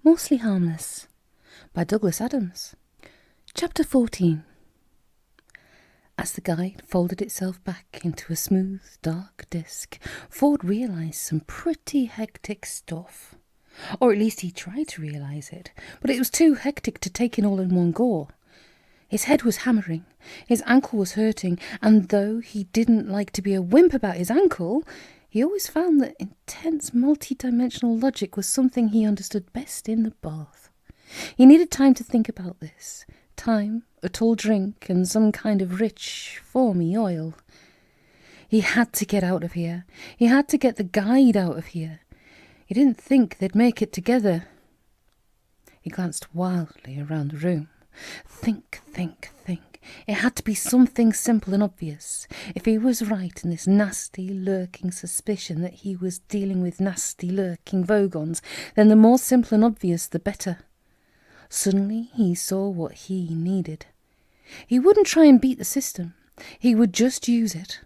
Mostly Harmless by Douglas Adams. Chapter 14. As the guide folded itself back into a smooth, dark disc, Ford realised some pretty hectic stuff. Or at least he tried to realise it, but it was too hectic to take in all in one go. His head was hammering, his ankle was hurting, and though he didn't like to be a wimp about his ankle, he always found that intense multi-dimensional logic was something he understood best in the bath. He needed time to think about this. Time, a tall drink, and some kind of rich, foamy oil. He had to get out of here. He had to get the guide out of here. He didn't think they'd make it together. He glanced wildly around the room. Think. It had to be something simple and obvious. If he was right in this nasty, lurking suspicion that he was dealing with nasty, lurking Vogons, then the more simple and obvious, the better. Suddenly he saw what he needed. He wouldn't try and beat the system. He would just use it.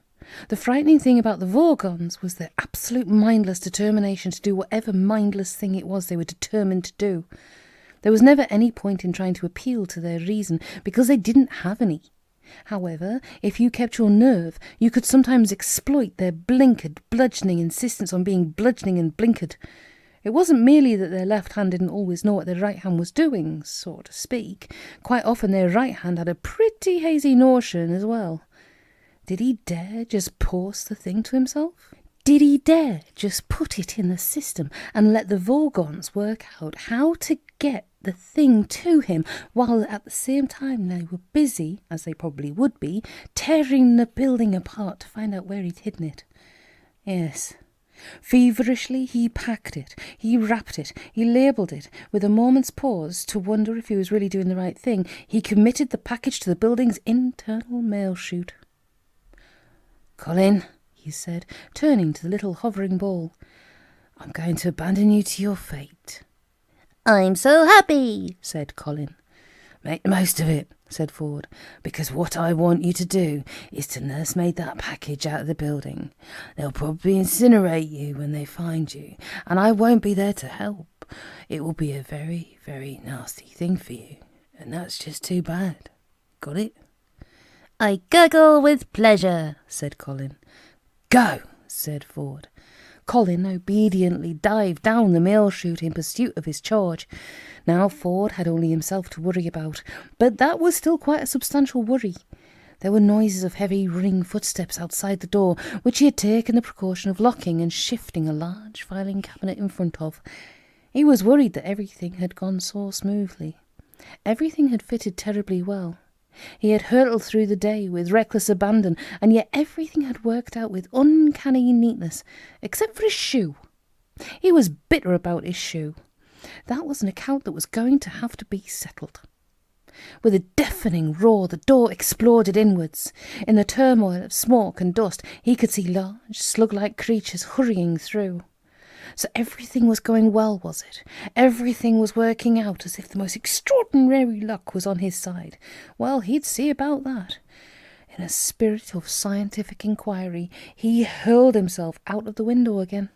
The frightening thing about the Vogons was their absolute mindless determination to do whatever mindless thing it was they were determined to do. There was never any point in trying to appeal to their reason, because they didn't have any. However, if you kept your nerve, you could sometimes exploit their blinkered, bludgeoning insistence on being bludgeoning and blinkered. It wasn't merely that their left hand didn't always know what their right hand was doing, so to speak. Quite often their right hand had a pretty hazy notion as well. Did he dare just post the thing to himself? Did he dare just put it in the system and let the Vogons work out how to get the thing to him, while at the same time they were busy, as they probably would be, tearing the building apart to find out where he'd hidden it? Yes. Feverishly he packed it, he wrapped it, he labelled it. With a moment's pause to wonder if he was really doing the right thing, he committed the package to the building's internal mail chute. "Colin," he said, turning to the little hovering ball, "I'm going to abandon you to your fate." "I'm so happy," said Colin. "Make the most of it," said Ford, "because what I want you to do is to nursemaid that package out of the building. They'll probably incinerate you when they find you, and I won't be there to help. It will be a very, very nasty thing for you, and that's just too bad. Got it?" "I gurgle with pleasure," said Colin. "Go," said Ford. Colin obediently dived down the mail chute in pursuit of his charge. Now Ford had only himself to worry about, but that was still quite a substantial worry. There were noises of heavy running footsteps outside the door, which he had taken the precaution of locking and shifting a large filing cabinet in front of. He was worried that everything had gone so smoothly. Everything had fitted terribly well. He had hurtled through the day with reckless abandon, and yet everything had worked out with uncanny neatness, except for his shoe. He was bitter about his shoe. That was an account that was going to have to be settled. With a deafening roar, the door exploded inwards. In the turmoil of smoke and dust, he could see large, slug-like creatures hurrying through. So everything was going well, was it? Everything was working out as if the most extraordinary luck was on his side. Well, he'd see about that. In a spirit of scientific inquiry, he hurled himself out of the window again.